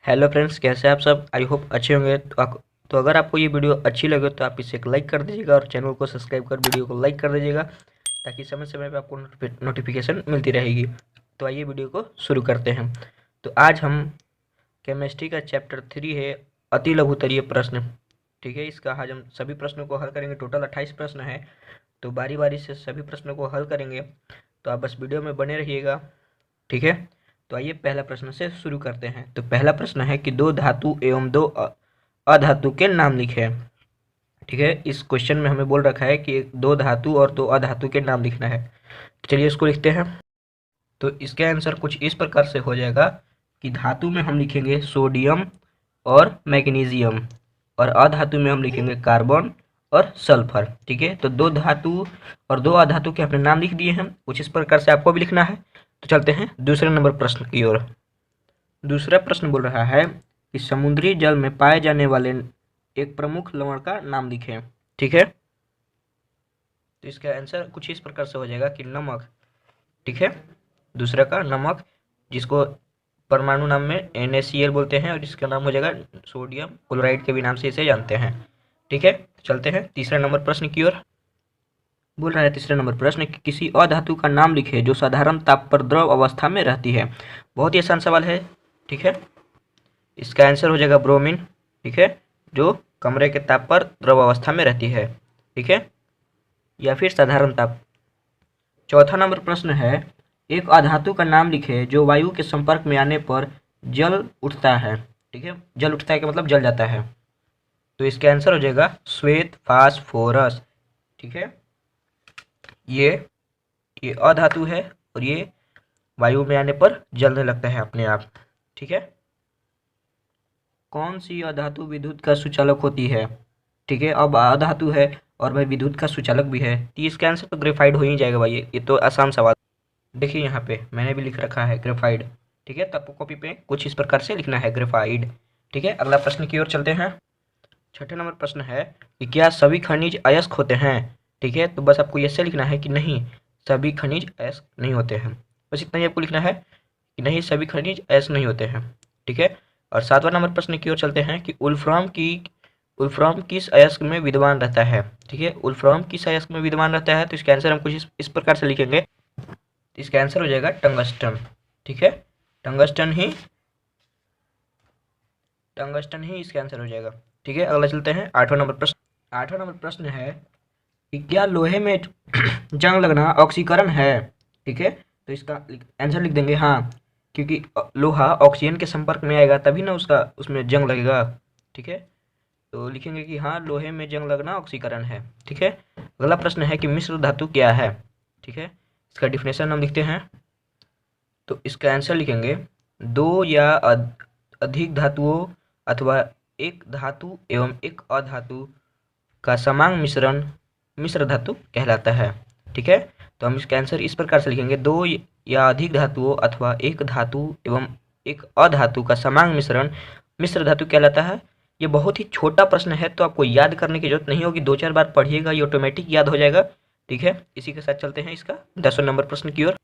Hello friends, कैसे हैं आप सब। आई होप अच्छे होंगे। तो अगर आपको ये वीडियो अच्छी लगे तो आप इसे एक लाइक कर दीजिएगा और चैनल को सब्सक्राइब कर वीडियो को लाइक कर दीजिएगा, ताकि समय समय पे आपको नोटिफिकेशन मिलती रहेगी। तो आइए वीडियो को शुरू करते हैं। तो आज हम केमिस्ट्री का चैप्टर 3 है, अति लघुत्तरीय प्रश्न। ठीक है, इसका आज हम सभी प्रश्नों को हल करेंगे। टोटल 28 प्रश्न है, तो बारी बारी से सभी प्रश्नों को हल करेंगे। तो आप बस वीडियो में बने रहिएगा। ठीक है, तो आइए पहला प्रश्न से शुरू करते हैं। तो पहला प्रश्न है कि दो धातु एवं दो अधातु के नाम लिखें। ठीक है, इस क्वेश्चन में हमें बोल रखा है कि दो धातु और दो अधातु के नाम लिखना है। चलिए इसको लिखते हैं। तो इसका आंसर कुछ इस प्रकार से हो जाएगा कि धातु में हम लिखेंगे सोडियम और मैग्नीशियम, और अधातु में हम लिखेंगे कार्बन और सल्फर। ठीक है, तो दो धातु और दो अधातु के अपने नाम लिख दिए हैं। कुछ इस प्रकार से आपको भी लिखना है। तो चलते हैं दूसरे नंबर प्रश्न की ओर। दूसरा प्रश्न बोल रहा है कि समुद्री जल में पाए जाने वाले एक प्रमुख लवण का नाम लिखें। ठीक है, तो इसका आंसर कुछ इस प्रकार से हो जाएगा कि नमक। ठीक है, दूसरा का नमक, जिसको परमाणु नाम में NaCl बोलते हैं, और इसका नाम हो जाएगा सोडियम क्लोराइड के भी नाम से इसे जानते हैं। ठीक है, तो चलते हैं तीसरे नंबर प्रश्न की ओर। बोल रहा है तीसरे नंबर प्रश्न कि किसी अधातु का नाम लिखे जो साधारण ताप पर द्रव अवस्था में रहती है। बहुत ही आसान सवाल है। ठीक है, इसका आंसर हो जाएगा ब्रोमीन। ठीक है, जो कमरे के ताप पर द्रव अवस्था में रहती है। ठीक है, या फिर साधारण ताप। चौथा नंबर प्रश्न है, एक अधातु का नाम लिखे जो वायु के संपर्क में आने पर जल उठता है। ठीक है, जल उठता है का मतलब जल जाता है। तो इसका आंसर हो जाएगा श्वेत फास्फोरस। ठीक है, ये अधातु है और ये वायु में आने पर जलने लगता है अपने आप। ठीक है, कौन सी अधातु विद्युत का सुचालक होती है। ठीक है, अब अधातु है और भाई विद्युत का सुचालक भी है, तो इसका आंसर तो ग्रेफाइड हो ही जाएगा भाई। ये तो आसान सवाल। देखिए यहाँ पे मैंने भी लिख रखा है ग्रेफाइड। ठीक है, तो आपको कॉपी पे कुछ इस प्रकार से लिखना है ग्रेफाइड। ठीक है, अगला प्रश्न की ओर चलते हैं। छठे नंबर प्रश्न है कि क्या सभी खनिज अयस्क होते हैं। ठीक है, तो बस आपको ऐसे लिखना है कि नहीं, सभी खनिज अयस्क नहीं होते हैं। बस इतना ही आपको लिखना है कि नहीं, सभी खनिज अयस्क नहीं होते हैं। ठीक है, और सातवां नंबर प्रश्न की ओर चलते हैं कि उल्फ्राम किस अयस्क में विद्यमान रहता है। ठीक है, उल्फ्राम किस अयस्क में विद्यमान रहता है, तो इसका आंसर हम कुछ इस प्रकार से लिखेंगे। इसका आंसर हो जाएगा टंगस्टन। ठीक है, टंगस्टन ही इसका आंसर हो जाएगा। ठीक है, अगला चलते हैं आठवां नंबर प्रश्न। आठवां नंबर प्रश्न है कि क्या लोहे में जंग लगना ऑक्सीकरण है। ठीक है, तो इसका आंसर लिख देंगे हाँ, क्योंकि लोहा ऑक्सीजन के संपर्क में आएगा तभी ना उसमें जंग लगेगा। ठीक है, तो लिखेंगे कि हाँ, लोहे में जंग लगना ऑक्सीकरण है। ठीक है, अगला प्रश्न है कि मिश्र धातु क्या है। ठीक है, इसका डिफिनेशन हम लिखते हैं। तो इसका आंसर लिखेंगे दो या अधिक धातुओं अथवा एक धातु एवं एक अधातु का समांग मिश्रण मिश्र धातु कहलाता है। ठीक है, तो हम इसका आंसर इस प्रकार से लिखेंगे, दो या अधिक धातुओं अथवा एक धातु एवं एक अधातु का समांग मिश्रण मिश्र धातु कहलाता है। ये बहुत ही छोटा प्रश्न है, तो आपको याद करने की जरूरत नहीं होगी। 2-4 बार पढ़िएगा, ये ऑटोमेटिक याद हो जाएगा। ठीक है, इसी के साथ चलते हैं इसका 10वां नंबर प्रश्न की ओर।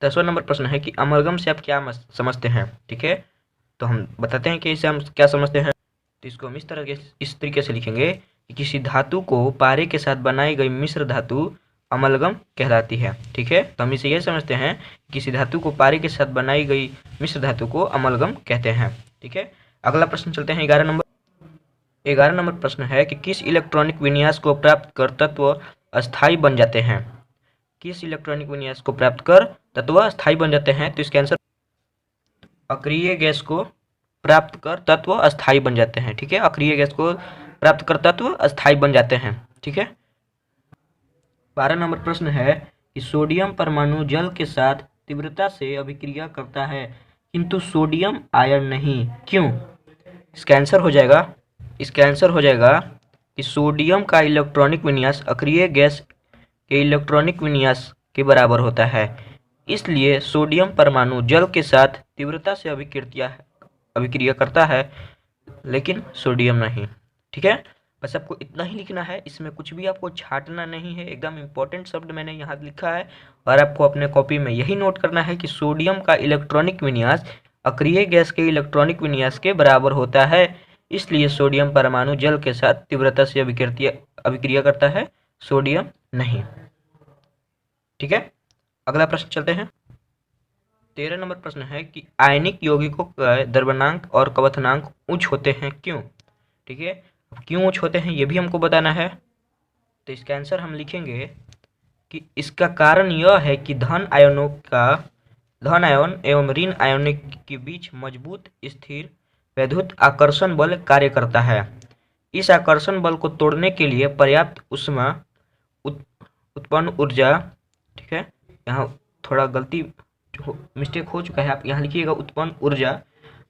10वां नंबर प्रश्न है कि अमलगम से आप क्या समझते हैं। ठीक है, तो हम बताते हैं कि इसे हम क्या समझते हैं। तो इसको हम इस तरीके से लिखेंगे कि किसी धातु को पारे के साथ बनाई गई मिश्र धातु अमलगम कहलाती है। ठीक है, तो हम इसे यह समझते हैं, किसी धातु को पारे के साथ बनाई गई मिश्र धातु को अमलगम कहते हैं। ठीक है, अगला प्रश्न चलते हैं 11 नंबर प्रश्न है कि किस इलेक्ट्रॉनिक विन्यास को प्राप्त कर तत्व अस्थायी बन जाते हैं। किस इलेक्ट्रॉनिक विन्यास को प्राप्त कर तत्व अस्थायी बन जाते हैं, तो इसका आंसर अक्रिय गैस को प्राप्त कर तत्व अस्थायी बन जाते हैं। ठीक है, अक्रिय गैस को प्राप्त कर तत्व अस्थायी बन जाते हैं। ठीक है, 12 नंबर प्रश्न है कि सोडियम परमाणु जल के साथ तीव्रता से अभिक्रिया करता है किंतु सोडियम आयन नहीं, क्यों। इसका आंसर हो जाएगा कि सोडियम का इलेक्ट्रॉनिक विन्यास अक्रिय गैस के इलेक्ट्रॉनिक विन्यास के बराबर होता है, इसलिए सोडियम परमाणु जल के साथ तीव्रता से अभिक्रिया करता है, लेकिन सोडियम नहीं। ठीक है, बस आपको इतना ही लिखना है, इसमें कुछ भी आपको छाटना नहीं है। एकदम इंपॉर्टेंट शब्द मैंने यहाँ लिखा है, और आपको अपने कॉपी में यही नोट करना है कि सोडियम का इलेक्ट्रॉनिक विन्यास अक्रिय गैस के इलेक्ट्रॉनिक विन्यास के बराबर होता है, इसलिए सोडियम परमाणु जल के साथ तीव्रता से अभिक्रिया करता है, सोडियम नहीं। ठीक है, अगला प्रश्न चलते हैं। 13 नंबर प्रश्न है कि आयनिक यौगिकों का द्रव्यमानांक और क्वथनांक उच्च होते हैं, क्यों? ठीक है, अब क्यों उच्च होते हैं ये भी हमको बताना है। तो इसका आंसर हम लिखेंगे कि इसका कारण यह है कि धन आयन एवं ऋण आयन के बीच मजबूत स्थिर वैद्युत आकर्षण बल कार्य करता है। इस आकर्षण बल को तोड़ने के लिए पर्याप्त ऊष्मा उत्पन्न ऊर्जा, ठीक है, यहाँ थोड़ा गलती मिस्टेक हो चुका है, आप यहाँ लिखिएगा उत्पन्न ऊर्जा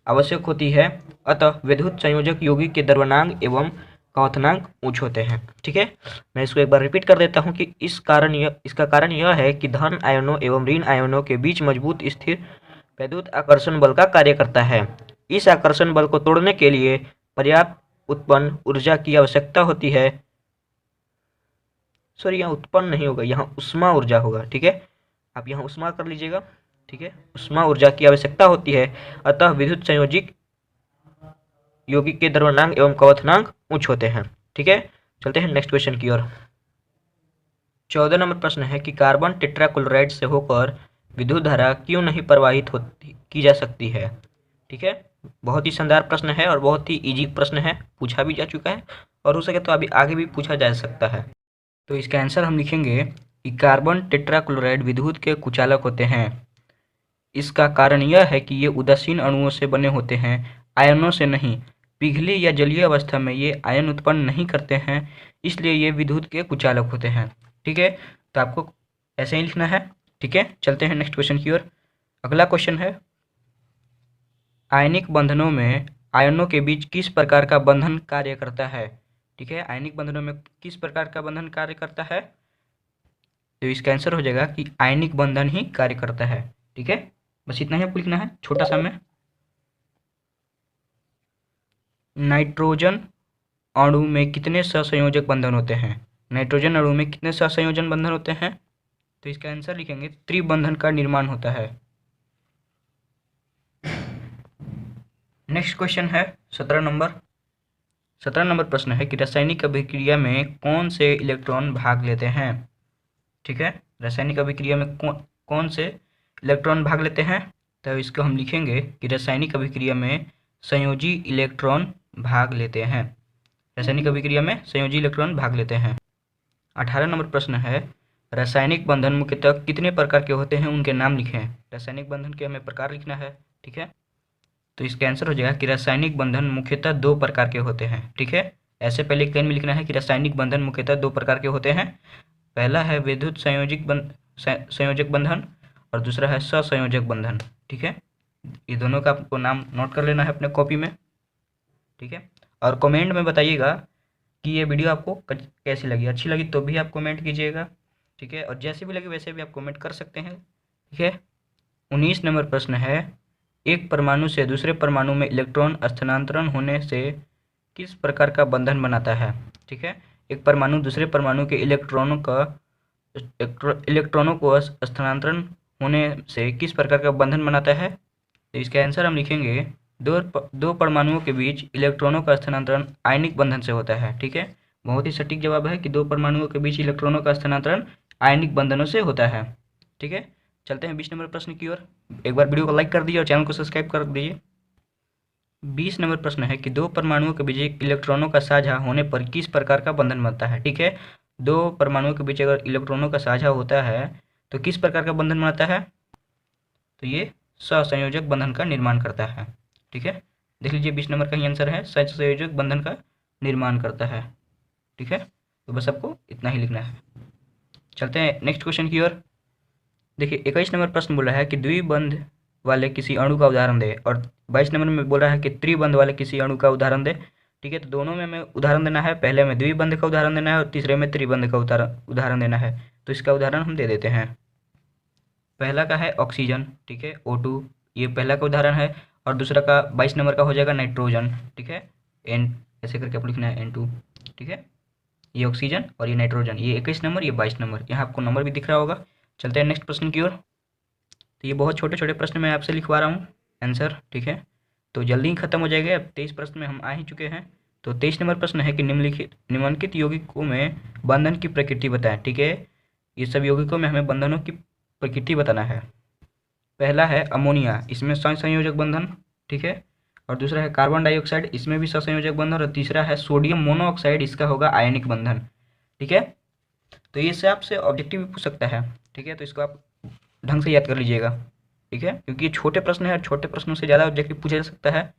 आवश्यक होती है, अतः विद्युत संयोजक यौगिक के द्रव्यमानांक एवं क्वथनांक उच्च होते हैं। ठीक है, मैं इसको एक बार रिपीट कर देता हूँ कि इसका कारण यह है कि धन आयनों एवं ऋण आयनों के बीच मजबूत स्थिर वैद्युत आकर्षण बल का कार्य करता है। इस आकर्षण बल को तोड़ने के लिए पर्याप्त उत्पन्न ऊर्जा की आवश्यकता होती है। सॉरी, यहाँ उत्पन्न नहीं होगा, यहाँ उष्मा ऊर्जा होगा। ठीक है, आप यहाँ उष्मा कर लीजिएगा। ठीक है, उष्मा ऊर्जा की आवश्यकता होती है, अतः विद्युत संयोजक यौगिक के द्रव्यमानांक एवं क्वथनांक उच्च होते हैं। ठीक है, चलते हैं नेक्स्ट क्वेश्चन की ओर। 14 नंबर प्रश्न है कि कार्बन टेट्राक्लोराइड से होकर विद्युत धारा क्यों नहीं प्रवाहित की जा सकती है। ठीक है, बहुत ही शानदार प्रश्न है और बहुत ही इजी प्रश्न है, पूछा भी जा चुका है और हो सके तो अभी आगे भी पूछा जा सकता है। तो इसका आंसर हम लिखेंगे कि कार्बन टेट्राक्लोराइड विद्युत के कुचालक होते हैं। इसका कारण यह है कि ये उदासीन अणुओं से बने होते हैं, आयनों से नहीं। पिघली या जलीय अवस्था में ये आयन उत्पन्न नहीं करते हैं, इसलिए ये विद्युत के कुचालक होते हैं। ठीक है, तो आपको ऐसे ही लिखना है। ठीक है, चलते हैं नेक्स्ट क्वेश्चन की ओर। अगला क्वेश्चन है, आयनिक बंधनों में आयनों के बीच किस प्रकार का बंधन कार्य करता है। ठीक है, आयनिक बंधनों में किस प्रकार का बंधन कार्य करता है, तो इसका आंसर हो जाएगा कि आयनिक बंधन ही कार्य करता है। ठीक है, बस इतना ही आपको लिखना है छोटा सा में। नाइट्रोजन अणु में कितने सहसंयोजक बंधन होते हैं। नाइट्रोजन अणु में कितने सहसंयोजन बंधन होते हैं, तो इसका आंसर लिखेंगे त्रिबंधन का निर्माण होता है। नेक्स्ट क्वेश्चन है 17 नंबर प्रश्न है कि रासायनिक अभिक्रिया में कौन से इलेक्ट्रॉन भाग लेते हैं। ठीक है, रासायनिक अभिक्रिया में कौन से इलेक्ट्रॉन भाग लेते हैं, तो इसको हम लिखेंगे कि रासायनिक अभिक्रिया में संयोजी इलेक्ट्रॉन भाग लेते हैं। रासायनिक अभिक्रिया में संयोजी इलेक्ट्रॉन भाग लेते हैं। 18 नंबर प्रश्न है, रासायनिक बंधन मुख्यतः कितने प्रकार के होते हैं, उनके नाम लिखें। रासायनिक बंधन के हमें प्रकार लिखना है। ठीक है, तो इसका आंसर हो जाएगा कि रासायनिक बंधन मुख्यतः 2 प्रकार के होते हैं। ठीक है, ऐसे पहले एक लाइन में लिखना है कि रासायनिक बंधन मुख्यतः 2 प्रकार के होते हैं। पहला है विद्युत संयोजक बंधन और दूसरा है सहसंयोजक बंधन। ठीक है, ये दोनों का आपको नाम नोट कर लेना है अपने कॉपी में। ठीक है, और कमेंट में बताइएगा कि ये वीडियो आपको कैसी लगी। अच्छी लगी तो भी आप कमेंट कीजिएगा। ठीक है, और जैसे भी लगे वैसे भी आप कमेंट कर सकते हैं। ठीक है, 19 नंबर प्रश्न है, एक परमाणु से दूसरे परमाणु में इलेक्ट्रॉन स्थानांतरण होने से किस प्रकार का बंधन बनाता है। ठीक है, एक परमाणु दूसरे परमाणु के इलेक्ट्रॉनों को स्थानांतरण होने से किस प्रकार का बंधन बनाता है, तो इसका आंसर हम लिखेंगे दो परमाणुओं के बीच इलेक्ट्रॉनों का स्थानांतरण आयनिक बंधन से होता है। ठीक है, बहुत ही सटीक जवाब है कि 2 परमाणुओं के बीच इलेक्ट्रॉनों का स्थानांतरण आयनिक बंधनों से होता है। ठीक है, चलते हैं 20 नंबर प्रश्न की ओर। एक बार वीडियो को लाइक कर दीजिए और चैनल को सब्सक्राइब कर दीजिए। 20 नंबर प्रश्न है कि 2 परमाणुओं के बीच इलेक्ट्रॉनों का साझा होने पर किस प्रकार का बंधन बनता है। ठीक है, 2 परमाणुओं के बीच अगर इलेक्ट्रॉनों का साझा होता है तो किस प्रकार का बंधन बनता है, तो ये सहसंयोजक बंधन का निर्माण करता है। ठीक है, देख लीजिए 20 नंबर का ही आंसर है, सहसंयोजक बंधन का निर्माण करता है। ठीक है, तो बस आपको इतना ही लिखना है। चलते हैं नेक्स्ट क्वेश्चन की ओर। देखिए 21 नंबर प्रश्न बोल रहा है कि द्विबंध वाले किसी अणु का उदाहरण दे, और 22 नंबर में बोल रहा है कि त्रिबंध वाले किसी अणु का उदाहरण दे। ठीक है, तो दोनों में हमें उदाहरण देना है। पहले में द्विबंध का उदाहरण देना है और तीसरे में त्रिबंध का उदाहरण देना है। तो इसका उदाहरण हम दे देते हैं। पहला का है ऑक्सीजन। ठीक है, O2, ये पहला का उदाहरण है। और दूसरा का 22 नंबर का हो जाएगा नाइट्रोजन। ठीक है, N ऐसे करके आपको लिखना है N2। ठीक है, ये ऑक्सीजन और ये नाइट्रोजन, ये 21 नंबर, ये 22 नंबर। यहाँ आपको नंबर भी दिख रहा होगा। चलते हैं नेक्स्ट प्रश्न की ओर। तो ये बहुत छोटे छोटे प्रश्न मैं आपसे लिखवा रहा हूँ। आंसर, ठीक है। तो जल्दी ही खत्म हो जाएगा। अब 23 प्रश्न में हम आ ही चुके हैं। तो 23 नंबर प्रश्न है कि निम्नलिखित यौगिकों में बंधन की प्रकृति बताएं, ठीक है। ये सब यौगिकों में हमें बंधनों की प्रकृति बताना है। पहला है अमोनिया, इसमें सहसंयोजक बंधन, ठीक है। और दूसरा है कार्बन डाइऑक्साइड, इसमें भी सहसंयोजक बंधन। और तीसरा है सोडियम मोनोऑक्साइड, इसका होगा आयनिक बंधन, ठीक है। तो ये से आपसे ऑब्जेक्टिव भी पूछ सकता है, ठीक है। तो इसको आप ढंग से याद कर लीजिएगा, ठीक है, क्योंकि ये छोटे प्रश्न है और छोटे प्रश्नों से ज़्यादा ऑब्जेक्टिव पूछा जा सकता है।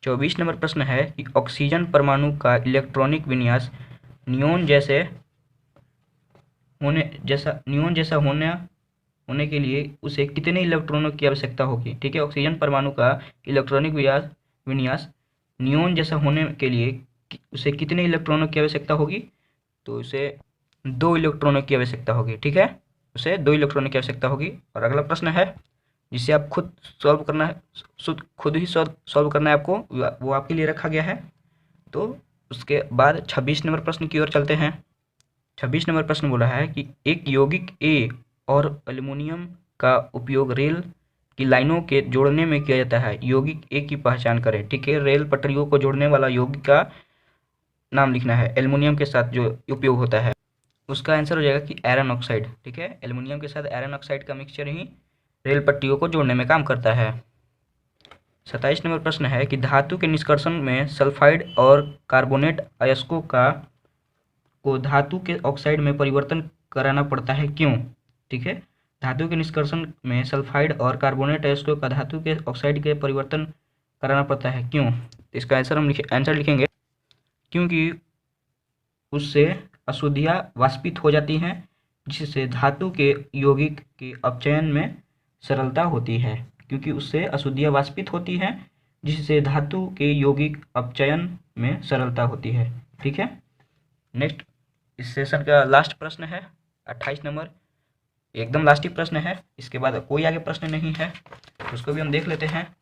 24 नंबर प्रश्न है कि ऑक्सीजन परमाणु का इलेक्ट्रॉनिक विन्यास नियोन जैसा होने के लिए उसे कितने इलेक्ट्रॉनों की आवश्यकता होगी, ठीक है। ऑक्सीजन परमाणु का इलेक्ट्रॉनिक विन्यास नियोन जैसा होने के लिए उसे कितने इलेक्ट्रॉनों की आवश्यकता होगी, तो उसे 2 इलेक्ट्रॉनों की आवश्यकता होगी, ठीक है। उसे 2 इलेक्ट्रॉनों की आवश्यकता होगी। और अगला प्रश्न है जिसे आप खुद सॉल्व करना है, खुद ही सॉल्व करना है आपको, वो आपके लिए रखा गया है। तो उसके बाद 26 नंबर प्रश्न की ओर चलते हैं। 26 नंबर प्रश्न बोला है कि एक यौगिक ए और एल्युमिनियम का उपयोग रेल की लाइनों के जोड़ने में किया जाता है। यौगिक ए की पहचान करें, ठीक है। रेल पटरियों को जोड़ने वाला यौगिक का नाम लिखना है, एल्युमिनियम के साथ जो उपयोग होता है। उसका आंसर हो जाएगा कि आयरन ऑक्साइड, ठीक है। एल्युमिनियम के साथ आयरन ऑक्साइड का मिक्सचर ही रेल पट्टियों को जोड़ने में काम करता है। 27 नंबर प्रश्न है कि धातु के निष्कर्षण में सल्फाइड और कार्बोनेट अयस्कों को धातु के ऑक्साइड में परिवर्तन कराना पड़ता है, क्यों, ठीक है। धातु के निष्कर्षण में सल्फाइड और कार्बोनेट अयस्कों का धातु के ऑक्साइड के परिवर्तन कराना पड़ता है, क्यों। इसका आंसर हम आंसर लिखेंगे क्योंकि उससे अशुद्धियाँ वाष्पित हो जाती हैं, जिससे धातु के यौगिक के अपचयन में सरलता होती है। क्योंकि उससे अशुद्धियाँ वाष्पित होती हैं, जिससे धातु के यौगिक अपचयन में सरलता होती है, ठीक है। नेक्स्ट इस सेशन का लास्ट प्रश्न है 28 नंबर, एकदम लास्ट ही प्रश्न है। इसके बाद कोई आगे प्रश्न नहीं है, तो उसको भी हम देख लेते हैं।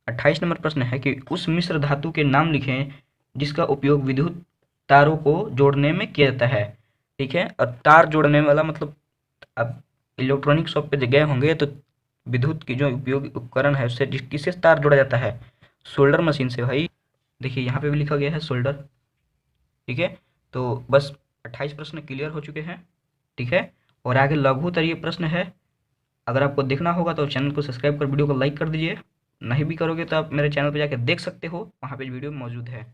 28 नंबर प्रश्न है कि उस मिश्र धातु के नाम लिखें जिसका उपयोग विद्युत तारों को जोड़ने में किया जाता है, ठीक है। और तार जोड़ने वाला मतलब अब इलेक्ट्रॉनिक शॉप पे गए होंगे तो विद्युत की जो उपयोग उपकरण है उससे किससे तार जोड़ा जाता है, सोल्डर मशीन से भाई। देखिए यहाँ पे भी लिखा गया है सोल्डर, ठीक है। तो बस 28 प्रश्न क्लियर हो चुके हैं, ठीक है। और आगे लघुत्तरीय प्रश्न है, अगर आपको देखना होगा तो चैनल को सब्सक्राइब कर वीडियो को लाइक कर दीजिए। नहीं भी करोगे तो आप मेरे चैनल पर जाकर देख सकते हो, वहाँ पे वीडियो मौजूद है।